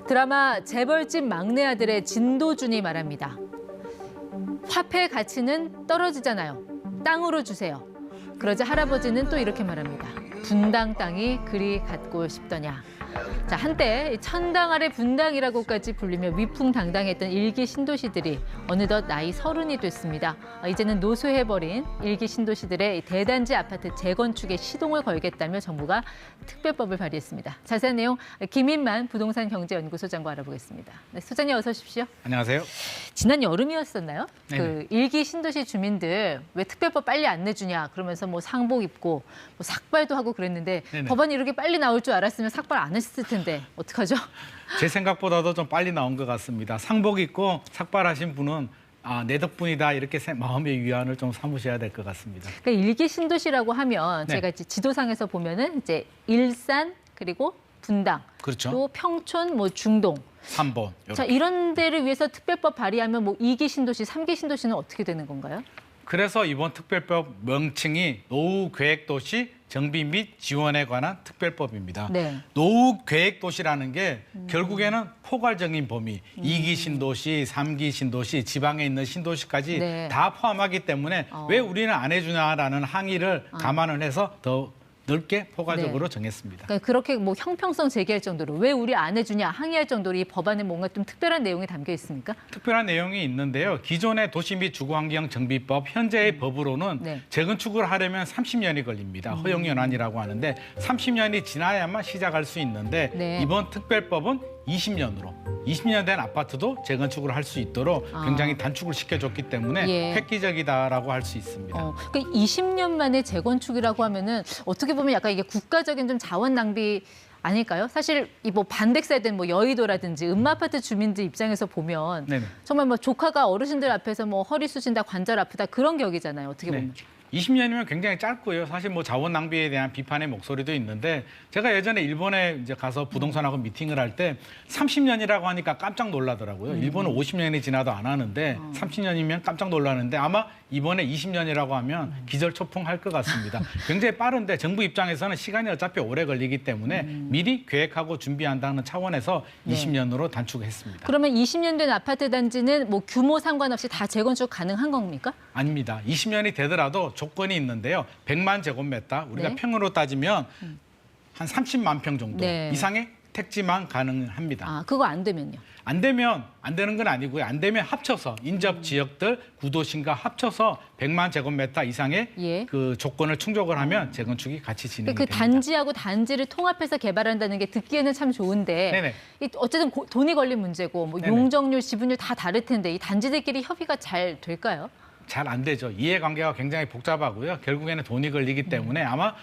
드라마 재벌집 막내 아들의 진도준이 말합니다. 화폐 가치는 떨어지잖아요. 땅으로 주세요. 그러자 할아버지는 또 이렇게 말합니다. 분당 땅이 그리 갖고 싶더냐. 자, 한때 천당 아래 분당이라고까지 불리며 위풍당당했던 일기 신도시들이 어느덧 나이 30이 됐습니다. 이제는 노쇠해버린 일기 신도시들의 대단지 아파트 재건축에 시동을 걸겠다며 정부가 특별법을 발의했습니다. 자세한 내용 김인만 부동산 경제연구소장과 알아보겠습니다. 네, 소장님 어서 오십시오. 안녕하세요. 지난 여름이었었나요? 네네. 그 일기 신도시 주민들 왜 특별법 빨리 안 내주냐 그러면서 뭐 상복 입고 뭐 삭발도 하고 그랬는데 네네. 법안이 이렇게 빨리 나올 줄 알았으면 삭발 안 했을 텐데 어떡하죠? 제 생각보다도 좀 빨리 나온 것 같습니다. 상복 입고 삭발하신 분은 내 덕분이다 이렇게 마음의 위안을 좀 삼으셔야 될 것 같습니다. 그러니까 일기 신도시라고 하면 네. 제가 이제 지도상에서 보면은 이제 일산 그리고 분당, 그렇죠. 또 평촌, 뭐 중동. 3번. 자, 이런 데를 위해서 특별법 발의하면 뭐 2기 신도시, 3기 신도시는 어떻게 되는 건가요? 그래서 이번 특별법 명칭이 노후계획도시 정비 및 지원에 관한 특별법입니다. 네. 노후계획도시라는 게 결국에는 포괄적인 범위, 2기 신도시, 3기 신도시, 지방에 있는 신도시까지 네. 다 포함하기 때문에 왜 우리는 안 해주냐라는 항의를 감안을 해서 더 넓게 포괄적으로 네. 정했습니다. 그러니까 그렇게 뭐 형평성 제기할 정도로 왜 우리 안 해주냐 항의할 정도로 이 법안에 뭔가 좀 특별한 내용이 담겨 있습니까? 특별한 내용이 있는데요. 기존의 도시 및 주거환경 정비법 현재의 법으로는 네. 재건축을 하려면 30년이 걸립니다. 허용연한이라고 하는데 30년이 지나야만 시작할 수 있는데 네. 이번 특별법은 20년 된 아파트도 재건축을 할 수 있도록 굉장히 단축을 시켜줬기 때문에 예. 획기적이다라고 할 수 있습니다. 그러니까 20년 만에 재건축이라고 하면은 어떻게 보면 약간 이게 국가적인 좀 자원 낭비 아닐까요? 사실 이 뭐 반백세된 뭐 여의도라든지 음마아파트 주민들 입장에서 보면 네네. 정말 뭐 조카가 어르신들 앞에서 뭐 허리 쑤신다, 관절 아프다 그런 격이잖아요. 어떻게 보면. 20년이면 굉장히 짧고요. 사실 뭐 자원 낭비에 대한 비판의 목소리도 있는데 제가 예전에 일본에 이제 가서 부동산하고 미팅을 할 때 30년이라고 하니까 깜짝 놀라더라고요. 일본은 50년이 지나도 안 하는데 30년이면 깜짝 놀라는데 아마 이번에 20년이라고 하면 기절초풍할 것 같습니다. 굉장히 빠른데 정부 입장에서는 시간이 어차피 오래 걸리기 때문에 미리 계획하고 준비한다는 차원에서 20년으로 단축했습니다. 그러면 20년 된 아파트 단지는 뭐 규모 상관없이 다 재건축 가능한 겁니까? 아닙니다. 20년이 되더라도 조건이 있는데요. 100만 제곱미터, 우리가 네. 평으로 따지면 한 30만 평 정도 네. 이상의 택지만 가능합니다. 그거 안 되면요? 안 되면 안 되는 건 아니고요. 안 되면 합쳐서 인접 지역들 구도심과 합쳐서 100만 제곱미터 이상의 예. 그 조건을 충족을 하면 재건축이 같이 진행이 그 됩니다. 단지하고 단지를 통합해서 개발한다는 게 듣기에는 참 좋은데 네네. 이 어쨌든 돈이 걸린 문제고 뭐 네네. 용적률, 지분율 다 다를 텐데 이 단지들끼리 협의가 잘 될까요? 잘 안 되죠. 이해관계가 굉장히 복잡하고요. 결국에는 돈이 걸리기 때문에 아마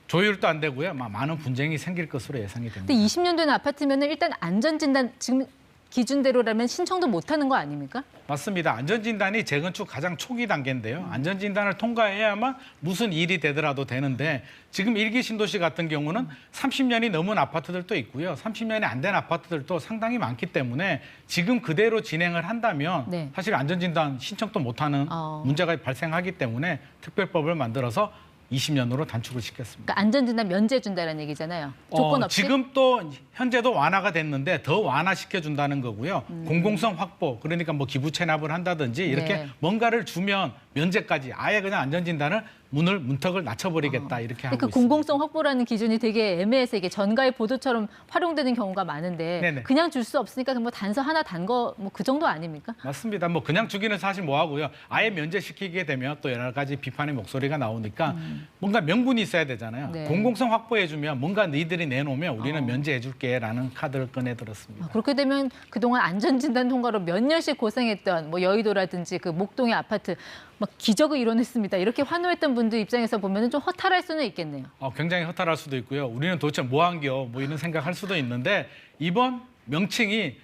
조율도 안 되고요. 많은 분쟁이 생길 것으로 예상이 됩니다. 근데 20년 된 아파트면은 일단 안전진단 지금 기준대로라면 신청도 못 하는 거 아닙니까? 맞습니다. 안전진단이 재건축 가장 초기 단계인데요. 안전진단을 통과해야만 무슨 일이 되더라도 되는데 지금 일기 신도시 같은 경우는 30년이 넘은 아파트들도 있고요. 30년이 안 된 아파트들도 상당히 많기 때문에 지금 그대로 진행을 한다면 네. 사실 안전진단 신청도 못하는 문제가 발생하기 때문에 특별법을 만들어서 20년으로 단축을 시켰습니다. 그러니까 안전진단 면제해 준다는 얘기잖아요. 조건 없이. 지금 또 현재도 완화가 됐는데 더 완화시켜 준다는 거고요. 공공성 확보, 그러니까 뭐 기부 체납을 한다든지 이렇게 네. 뭔가를 주면 면제까지 아예 그냥 안전진단을 문턱을 낮춰버리겠다 이렇게 하고 그 있습니다. 공공성 확보라는 기준이 되게 애매해서 이게 전가의 보도처럼 활용되는 경우가 많은데 네네. 그냥 줄 수 없으니까 뭐 단서 하나 단 거 뭐 그 정도 아닙니까? 맞습니다. 뭐 그냥 주기는 사실 뭐하고요. 아예 면제시키게 되면 또 여러 가지 비판의 목소리가 나오니까 뭔가 명분이 있어야 되잖아요. 네. 공공성 확보해주면 뭔가 너희들이 내놓으면 우리는 면제해줄게라는 카드를 꺼내들었습니다. 그렇게 되면 그동안 안전진단 통과로 몇 년씩 고생했던 뭐 여의도라든지 그 목동의 아파트 막 기적을 이뤄냈습니다. 이렇게 환호했던 분들 입장에서 보면 좀 허탈할 수는 있겠네요. 굉장히 허탈할 수도 있고요. 우리는 도대체 뭐 한겨 뭐 이런 생각할 수도 있는데 이번 명칭이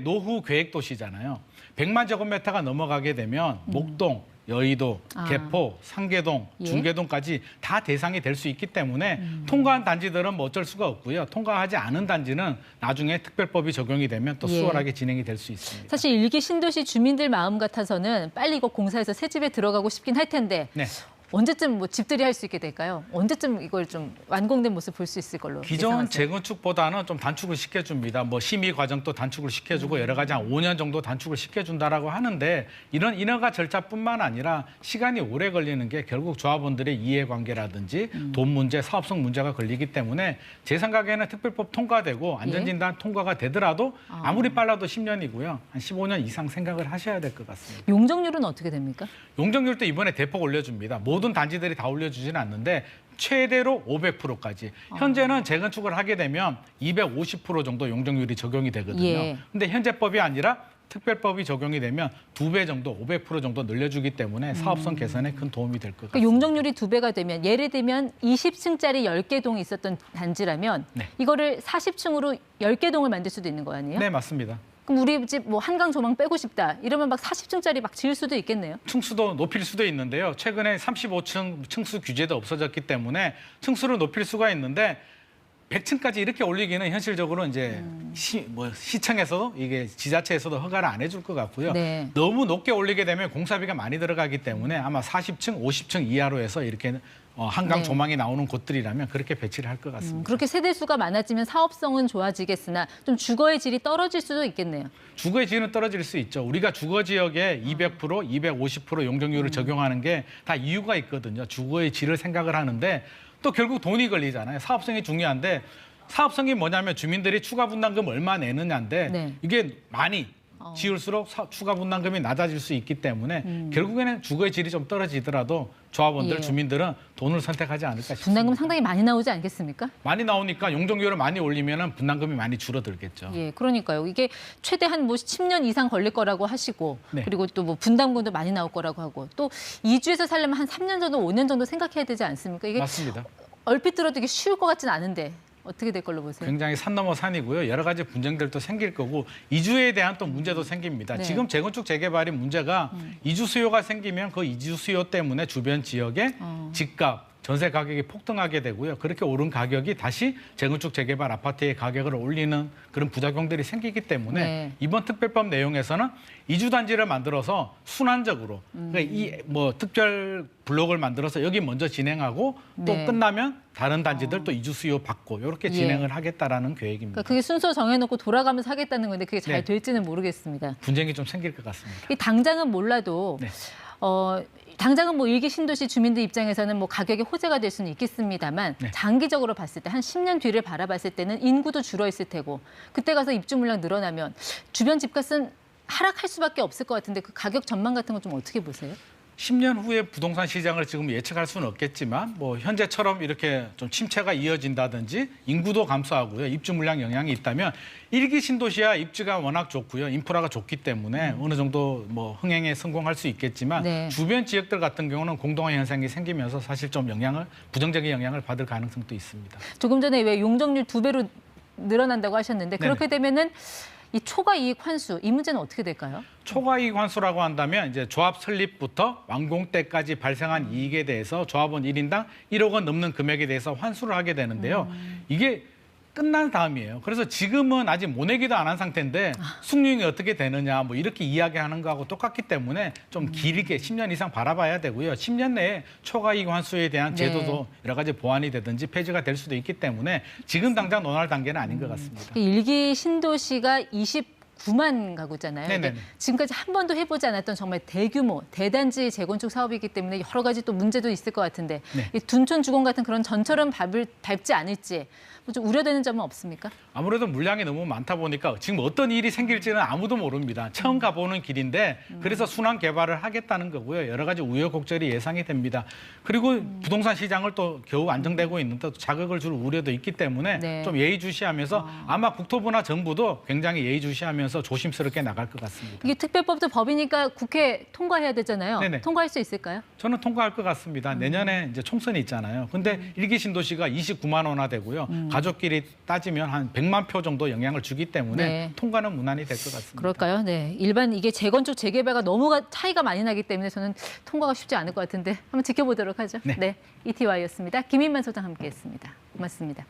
노후 계획도시잖아요. 100만 제곱미터가 넘어가게 되면 목동, 여의도, 개포, 상계동, 예. 중계동까지 다 대상이 될 수 있기 때문에 통과한 단지들은 뭐 어쩔 수가 없고요. 통과하지 않은 단지는 나중에 특별법이 적용이 되면 또 예. 수월하게 진행이 될 수 있습니다. 사실 일기 신도시 주민들 마음 같아서는 빨리 이거 공사해서 새 집에 들어가고 싶긴 할 텐데 네. 언제쯤 뭐 집들이 할 수 있게 될까요? 언제쯤 이걸 좀 완공된 모습 볼 수 있을 걸로 기존 예상하세요? 재건축보다는 좀 단축을 시켜줍니다. 뭐 심의 과정도 단축을 시켜주고 여러 가지 한 5년 정도 단축을 시켜준다라고 하는데 이런 인허가 절차뿐만 아니라 시간이 오래 걸리는 게 결국 조합원들의 이해관계라든지 돈 문제, 사업성 문제가 걸리기 때문에 제 생각에는 특별법 통과되고 안전진단 통과가 되더라도 아무리 빨라도 10년이고요. 한 15년 이상 생각을 하셔야 될 것 같습니다. 용적률은 어떻게 됩니까? 용적률도 이번에 대폭 올려줍니다. 모든 단지들이 다 올려주지는 않는데 최대로 500%까지. 현재는 재건축을 하게 되면 250% 정도 용적률이 적용이 되거든요. 예. 근데 현재법이 아니라 특별법이 적용이 되면 2배 정도, 500% 정도 늘려주기 때문에 사업성 개선에 큰 도움이 될 것 같습니다. 그러니까 용적률이 2배가 되면 예를 들면 20층짜리 10개 동이 있었던 단지라면 네. 이거를 40층으로 10개 동을 만들 수도 있는 거 아니에요? 네, 맞습니다. 그럼 우리 집 뭐 한강 조망 빼고 싶다. 이러면 막 40층짜리 막 지을 수도 있겠네요. 층수도 높일 수도 있는데요. 최근에 35층 층수 규제도 없어졌기 때문에 층수를 높일 수가 있는데 100층까지 이렇게 올리기는 현실적으로 이제 시청에서도 이게 지자체에서도 허가를 안 해줄 것 같고요. 네. 너무 높게 올리게 되면 공사비가 많이 들어가기 때문에 아마 40층, 50층 이하로 해서 이렇게 한강 네. 조망이 나오는 곳들이라면 그렇게 배치를 할 것 같습니다. 그렇게 세대 수가 많아지면 사업성은 좋아지겠으나 좀 주거의 질이 떨어질 수도 있겠네요. 주거의 질은 떨어질 수 있죠. 우리가 주거 지역에 200%, 250% 용적률을 적용하는 게 다 이유가 있거든요. 주거의 질을 생각을 하는데 또 결국 돈이 걸리잖아요. 사업성이 중요한데 사업성이 뭐냐면 주민들이 추가 분담금 얼마 내느냐인데 네. 이게 많이 지을수록 추가 분담금이 낮아질 수 있기 때문에 결국에는 주거의 질이 좀 떨어지더라도 조합원들, 예. 주민들은 돈을 선택하지 않을까 싶습니다. 분담금 상당히 많이 나오지 않겠습니까? 많이 나오니까 용적률을 많이 올리면 분담금이 많이 줄어들겠죠. 예, 그러니까요. 이게 최대한 뭐 10년 이상 걸릴 거라고 하시고 네. 그리고 또 뭐 분담금도 많이 나올 거라고 하고 또 이주해서 살려면 한 3년 정도, 5년 정도 생각해야 되지 않습니까? 이게 맞습니다. 얼핏 들어도 이게 쉬울 것 같진 않은데 어떻게 될 걸로 보세요? 굉장히 산 넘어 산이고요. 여러 가지 분쟁들도 생길 거고 이주에 대한 또 문제도 생깁니다. 네. 지금 재건축 재개발이 문제가 이주 수요가 생기면 그 이주 수요 때문에 주변 지역의 집값, 전세 가격이 폭등하게 되고요. 그렇게 오른 가격이 다시 재건축 재개발 아파트의 가격을 올리는 그런 부작용들이 생기기 때문에 네. 이번 특별법 내용에서는 이주 단지를 만들어서 순환적으로 그러니까 이 뭐 특별 블록을 만들어서 여기 먼저 진행하고 또 네. 끝나면 다른 단지들 또 이주 수요 받고 이렇게 예. 진행을 하겠다라는 계획입니다. 그러니까 그게 순서 정해놓고 돌아가면서 하겠다는 건데 그게 잘 네. 될지는 모르겠습니다. 분쟁이 좀 생길 것 같습니다. 이 당장은 몰라도 네. 당장은 뭐 일기 신도시 주민들 입장에서는 뭐 가격이 호재가 될 수는 있겠습니다만 네. 장기적으로 봤을 때 한 10년 뒤를 바라봤을 때는 인구도 줄어 있을 테고 그때 가서 입주 물량 늘어나면 주변 집값은 하락할 수밖에 없을 것 같은데 그 가격 전망 같은 건 좀 어떻게 보세요? 10년 후에 부동산 시장을 지금 예측할 수는 없겠지만 뭐 현재처럼 이렇게 좀 침체가 이어진다든지 인구도 감소하고요. 입주 물량 영향이 있다면 일기 신도시야 입지가 워낙 좋고요. 인프라가 좋기 때문에 어느 정도 뭐 흥행에 성공할 수 있겠지만 네. 주변 지역들 같은 경우는 공동화 현상이 생기면서 사실 좀 부정적인 영향을 받을 가능성도 있습니다. 조금 전에 왜 용적률 2배로 늘어난다고 하셨는데 그렇게 되면은 이 초과 이익 환수 이 문제는 어떻게 될까요? 초과이익 환수라고 한다면 이제 조합 설립부터 완공 때까지 발생한 이익에 대해서 조합원 1인당 1억 원 넘는 금액에 대해서 환수를 하게 되는데요. 이게 끝난 다음이에요. 그래서 지금은 아직 모내기도 안 한 상태인데 숙련이 어떻게 되느냐 뭐 이렇게 이야기하는 거하고 똑같기 때문에 좀 길게 10년 이상 바라봐야 되고요. 10년 내에 초과이익 환수에 대한 네. 제도도 여러 가지 보완이 되든지 폐지가 될 수도 있기 때문에 지금 당장 논할 단계는 아닌 것 같습니다. 일기 신도시가 29만 가구잖아요. 네네네. 근데 지금까지 한 번도 해보지 않았던 정말 대규모 대단지 재건축 사업이기 때문에 여러 가지 또 문제도 있을 것 같은데 네. 이 둔촌 주공 같은 그런 전철은 밟지 않을지 뭐 좀 우려되는 점은 없습니까? 아무래도 물량이 너무 많다 보니까 지금 어떤 일이 생길지는 아무도 모릅니다. 처음 가보는 길인데 그래서 순환 개발을 하겠다는 거고요. 여러 가지 우여곡절이 예상이 됩니다. 그리고 부동산 시장을 또 겨우 안정되고 있는데 또 자극을 줄 우려도 있기 때문에 네. 좀 예의주시하면서 아마 국토부나 정부도 굉장히 예의주시하면서 조심스럽게 나갈 것 같습니다. 이게 특별법도 법이니까 국회 통과해야 되잖아요. 네네. 통과할 수 있을까요? 저는 통과할 것 같습니다. 내년에 이제 총선이 있잖아요. 근데 일기 신도시가 29만 원화 되고요. 가족끼리 따지면 한 100만 표 정도 영향을 주기 때문에 네. 통과는 무난히 될 것 같습니다. 그럴까요? 네. 일반 이게 재건축 재개발과 너무 차이가 많이 나기 때문에 저는 통과가 쉽지 않을 것 같은데 한번 지켜보도록 하죠. 네. ETY였습니다. 김인만 소장 함께했습니다. 고맙습니다.